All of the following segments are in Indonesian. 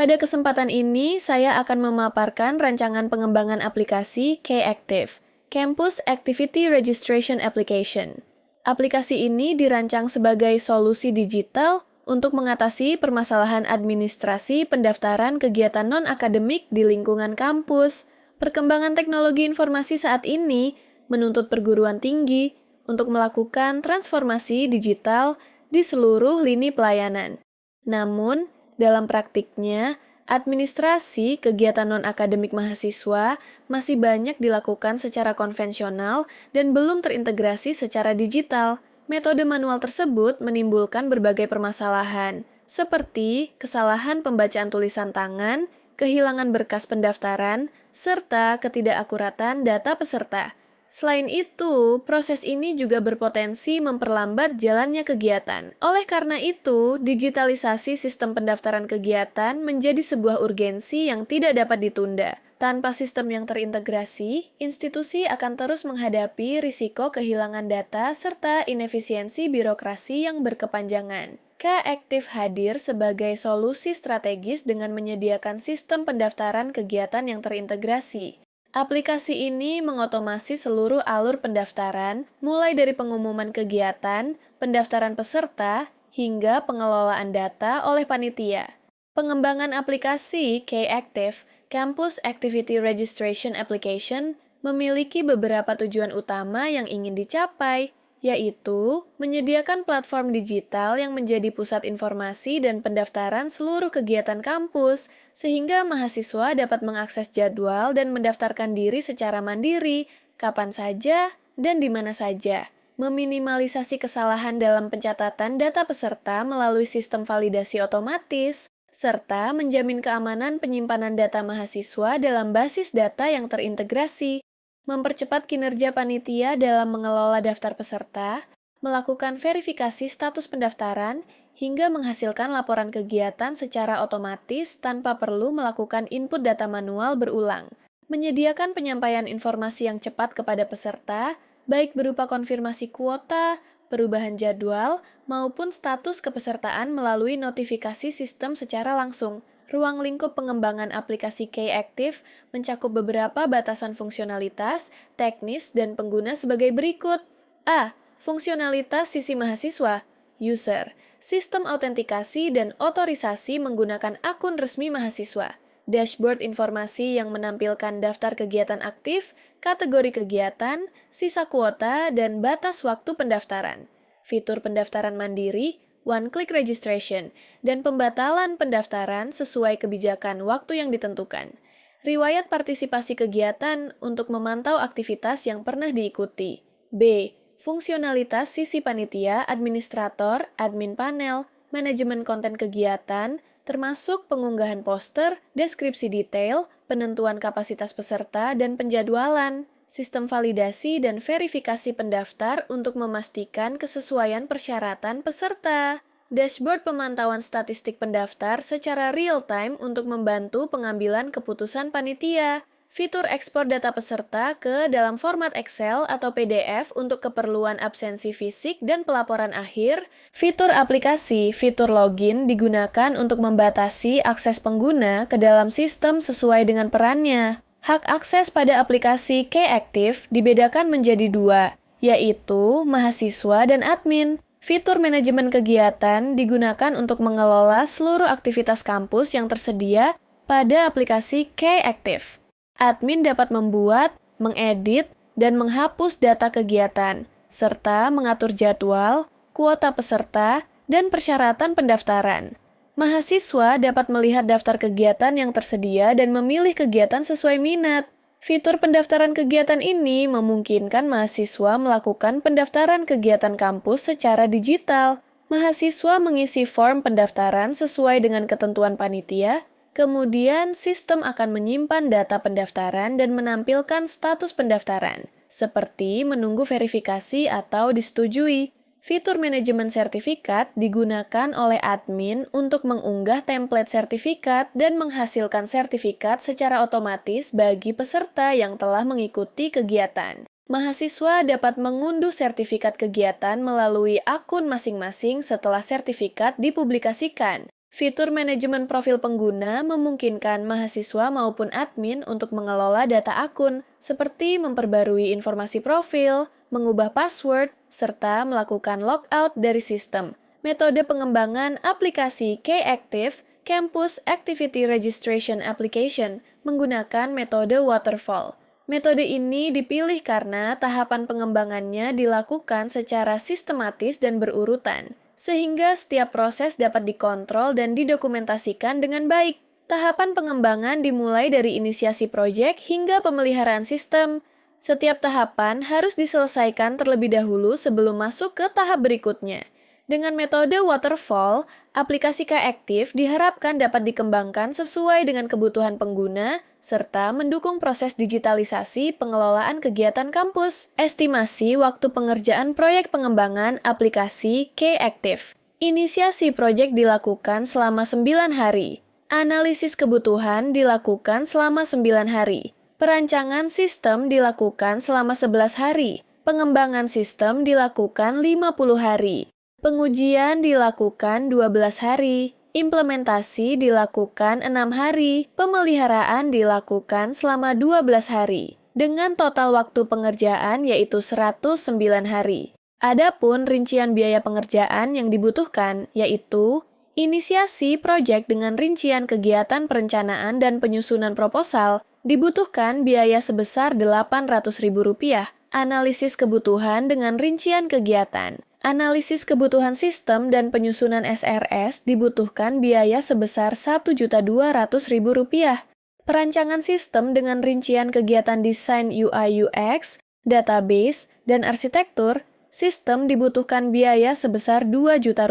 Pada kesempatan ini, saya akan memaparkan rancangan pengembangan aplikasi K-Active, Campus Activity Registration Application. Aplikasi ini dirancang sebagai solusi digital untuk mengatasi permasalahan administrasi pendaftaran kegiatan non-akademik di lingkungan kampus. Perkembangan teknologi informasi saat ini menuntut perguruan tinggi untuk melakukan transformasi digital di seluruh lini pelayanan. Namun, dalam praktiknya, administrasi kegiatan non-akademik mahasiswa masih banyak dilakukan secara konvensional dan belum terintegrasi secara digital. Metode manual tersebut menimbulkan berbagai permasalahan, seperti kesalahan pembacaan tulisan tangan, kehilangan berkas pendaftaran, serta ketidakakuratan data peserta. Selain itu, proses ini juga berpotensi memperlambat jalannya kegiatan. Oleh karena itu, digitalisasi sistem pendaftaran kegiatan menjadi sebuah urgensi yang tidak dapat ditunda. Tanpa sistem yang terintegrasi, institusi akan terus menghadapi risiko kehilangan data serta inefisiensi birokrasi yang berkepanjangan. K-Active hadir sebagai solusi strategis dengan menyediakan sistem pendaftaran kegiatan yang terintegrasi. Aplikasi ini mengotomasi seluruh alur pendaftaran, mulai dari pengumuman kegiatan, pendaftaran peserta, hingga pengelolaan data oleh panitia. Pengembangan aplikasi K-Active, Campus Activity Registration Application, memiliki beberapa tujuan utama yang ingin dicapai, yaitu menyediakan platform digital yang menjadi pusat informasi dan pendaftaran seluruh kegiatan kampus, sehingga mahasiswa dapat mengakses jadwal dan mendaftarkan diri secara mandiri, kapan saja, dan di mana saja. Meminimalisasi kesalahan dalam pencatatan data peserta melalui sistem validasi otomatis, serta menjamin keamanan penyimpanan data mahasiswa dalam basis data yang terintegrasi. Mempercepat kinerja panitia dalam mengelola daftar peserta, melakukan verifikasi status pendaftaran, hingga menghasilkan laporan kegiatan secara otomatis tanpa perlu melakukan input data manual berulang. Menyediakan penyampaian informasi yang cepat kepada peserta, baik berupa konfirmasi kuota, perubahan jadwal, maupun status kepesertaan melalui notifikasi sistem secara langsung. Ruang lingkup pengembangan aplikasi K-Active mencakup beberapa batasan fungsionalitas, teknis, dan pengguna sebagai berikut. A. Fungsionalitas sisi mahasiswa, user, sistem autentikasi dan otorisasi menggunakan akun resmi mahasiswa, dashboard informasi yang menampilkan daftar kegiatan aktif, kategori kegiatan, sisa kuota, dan batas waktu pendaftaran. Fitur pendaftaran mandiri, one-click registration, dan pembatalan pendaftaran sesuai kebijakan waktu yang ditentukan. Riwayat partisipasi kegiatan untuk memantau aktivitas yang pernah diikuti. B. Fungsionalitas sisi panitia, administrator, admin panel, manajemen konten kegiatan, termasuk pengunggahan poster, deskripsi detail, penentuan kapasitas peserta, dan penjadwalan. Sistem validasi dan verifikasi pendaftar untuk memastikan kesesuaian persyaratan peserta. Dashboard pemantauan statistik pendaftar secara real-time untuk membantu pengambilan keputusan panitia. Fitur ekspor data peserta ke dalam format Excel atau PDF untuk keperluan absensi fisik dan pelaporan akhir. Fitur aplikasi, fitur login digunakan untuk membatasi akses pengguna ke dalam sistem sesuai dengan perannya. Hak akses pada aplikasi K-Active dibedakan menjadi dua, yaitu mahasiswa dan admin. Fitur manajemen kegiatan digunakan untuk mengelola seluruh aktivitas kampus yang tersedia pada aplikasi K-Active. Admin dapat membuat, mengedit, dan menghapus data kegiatan, serta mengatur jadwal, kuota peserta, dan persyaratan pendaftaran. Mahasiswa dapat melihat daftar kegiatan yang tersedia dan memilih kegiatan sesuai minat. Fitur pendaftaran kegiatan ini memungkinkan mahasiswa melakukan pendaftaran kegiatan kampus secara digital. Mahasiswa mengisi form pendaftaran sesuai dengan ketentuan panitia, kemudian sistem akan menyimpan data pendaftaran dan menampilkan status pendaftaran, seperti menunggu verifikasi atau disetujui. Fitur manajemen sertifikat digunakan oleh admin untuk mengunggah template sertifikat dan menghasilkan sertifikat secara otomatis bagi peserta yang telah mengikuti kegiatan. Mahasiswa dapat mengunduh sertifikat kegiatan melalui akun masing-masing setelah sertifikat dipublikasikan. Fitur manajemen profil pengguna memungkinkan mahasiswa maupun admin untuk mengelola data akun, seperti memperbarui informasi profil, mengubah password, serta melakukan logout dari sistem. Metode pengembangan aplikasi Kactive, Campus Activity Registration Application, menggunakan metode waterfall. Metode ini dipilih karena tahapan pengembangannya dilakukan secara sistematis dan berurutan, sehingga setiap proses dapat dikontrol dan didokumentasikan dengan baik. Tahapan pengembangan dimulai dari inisiasi proyek hingga pemeliharaan sistem. Setiap tahapan harus diselesaikan terlebih dahulu sebelum masuk ke tahap berikutnya. Dengan metode waterfall, aplikasi Kactive diharapkan dapat dikembangkan sesuai dengan kebutuhan pengguna, serta mendukung proses digitalisasi pengelolaan kegiatan kampus. Estimasi waktu pengerjaan proyek pengembangan aplikasi Kactive. Inisiasi proyek dilakukan selama 9 hari. Analisis kebutuhan dilakukan selama 9 hari. Perancangan sistem dilakukan selama 11 hari. Pengembangan sistem dilakukan 50 hari. Pengujian dilakukan 12 hari, implementasi dilakukan 6 hari, pemeliharaan dilakukan selama 12 hari, dengan total waktu pengerjaan yaitu 109 hari. Adapun rincian biaya pengerjaan yang dibutuhkan yaitu inisiasi proyek dengan rincian kegiatan perencanaan dan penyusunan proposal dibutuhkan biaya sebesar Rp800.000, analisis kebutuhan dengan rincian kegiatan. Analisis kebutuhan sistem dan penyusunan SRS dibutuhkan biaya sebesar Rp1.200.000. Perancangan sistem dengan rincian kegiatan desain UI UX, database, dan arsitektur, sistem dibutuhkan biaya sebesar Rp2 juta.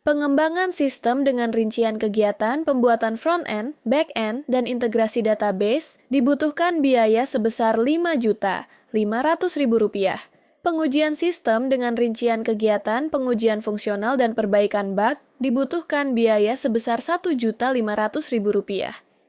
Pengembangan sistem dengan rincian kegiatan pembuatan front-end, back-end, dan integrasi database dibutuhkan biaya sebesar Rp5.500.000. Pengujian sistem dengan rincian kegiatan pengujian fungsional dan perbaikan bug dibutuhkan biaya sebesar Rp1.500.000.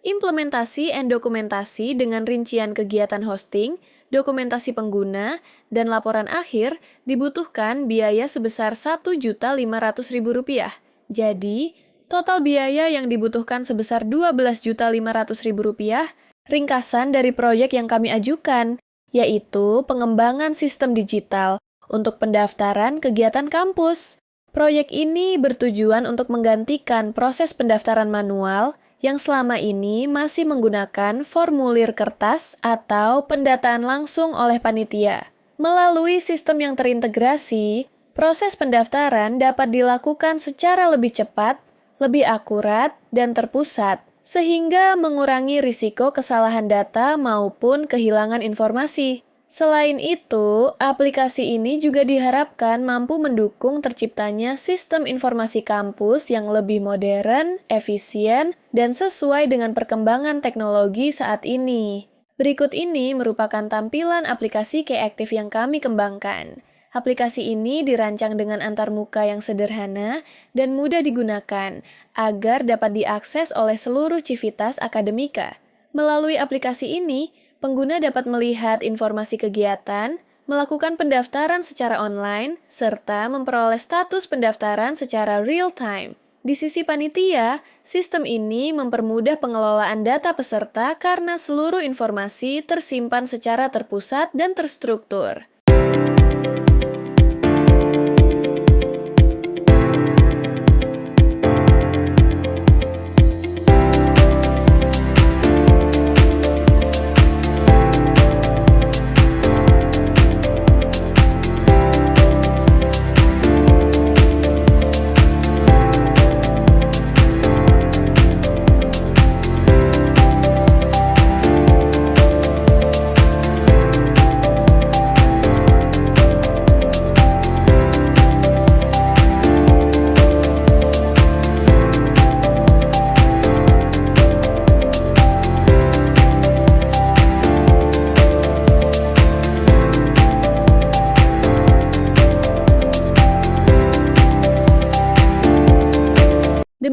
Implementasi and dokumentasi dengan rincian kegiatan hosting, dokumentasi pengguna, dan laporan akhir dibutuhkan biaya sebesar Rp1.500.000. Jadi, total biaya yang dibutuhkan sebesar Rp12.500.000. Ringkasan dari proyek yang kami ajukan, yaitu pengembangan sistem digital untuk pendaftaran kegiatan kampus. Proyek ini bertujuan untuk menggantikan proses pendaftaran manual yang selama ini masih menggunakan formulir kertas atau pendataan langsung oleh panitia. Melalui sistem yang terintegrasi, proses pendaftaran dapat dilakukan secara lebih cepat, lebih akurat, dan terpusat, sehingga mengurangi risiko kesalahan data maupun kehilangan informasi. Selain itu, aplikasi ini juga diharapkan mampu mendukung terciptanya sistem informasi kampus yang lebih modern, efisien, dan sesuai dengan perkembangan teknologi saat ini. Berikut ini merupakan tampilan aplikasi Kactive yang kami kembangkan. Aplikasi ini dirancang dengan antarmuka yang sederhana dan mudah digunakan agar dapat diakses oleh seluruh civitas akademika. Melalui aplikasi ini, pengguna dapat melihat informasi kegiatan, melakukan pendaftaran secara online, serta memperoleh status pendaftaran secara real-time. Di sisi panitia, sistem ini mempermudah pengelolaan data peserta karena seluruh informasi tersimpan secara terpusat dan terstruktur.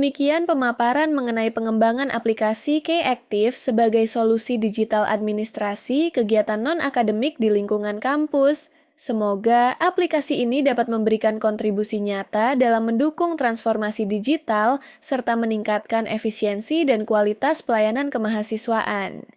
Demikian pemaparan mengenai pengembangan aplikasi Kactive sebagai solusi digital administrasi kegiatan non-akademik di lingkungan kampus. Semoga aplikasi ini dapat memberikan kontribusi nyata dalam mendukung transformasi digital serta meningkatkan efisiensi dan kualitas pelayanan kemahasiswaan.